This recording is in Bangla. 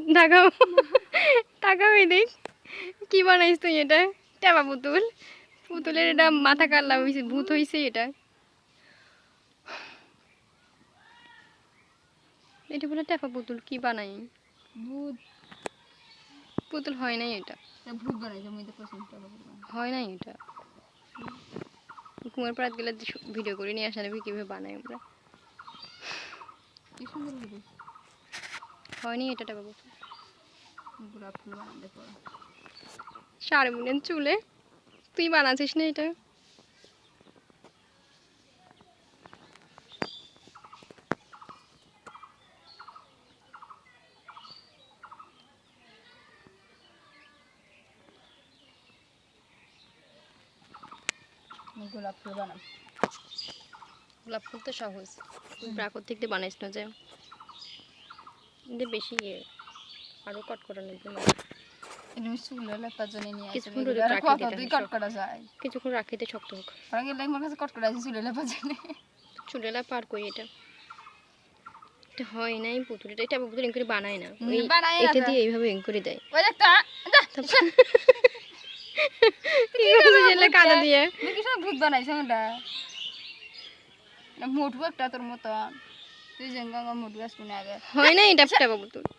তাকাও তাকাও এই দেখ কি বানাইছ তুই এটা টেপা পুতুল পুতুলের এটা মাথা কাটলা হইছে ভূত হইছে এটা এটা বলে টেপা পুতুল কি বানাই ভূত পুতুল হয় নাই এটা ভূত বানাইছে মুই তো কইছি হয় নাই এটা কুমার পাড়াত গেলে ভিডিও করে নিয়ে আসা নেবে কিভাবে বানাই আমরা কি সুন্দর ভিডিও হয়নি এটা টেপা পুতুল গোলাপ ফুল বানাইতে পারো শারমিনের চুলে তুই বানাচ্ছিস না এটা গোলাপ ফুল বানাম গোলাপ ফুল তো সহজ তুই প্রাকৃতিক দিয়ে বানাইস না যে এটা বেশি আরো কট করা লাগবে না এমনি চুলে লেপা জন্য নিয়ে আসে কিছুক্ষণ রোদে রাখি কত দিতে দুই হবে কট করা যায় কিছুক্ষণ রাখিতে শক্ত হোক ওরা গেলে আমার কাছে কট করা আছে চুলে লেপা জন্য চুলেলা পার করি এটা এটা হয় নাই পুতুল এটা পুতুল এন করে বানায় না ওই বানায় এটা না। দিয়ে এইভাবে এন করে দেয় ওই একটা জেলে কাদা দিয়ে তুই কি সব ভূত বানাইছ ওটা মোটু একটা তোর মতন তুই জেঙ্গা মোটু আসবি না আগে হয় না এটা পুতুল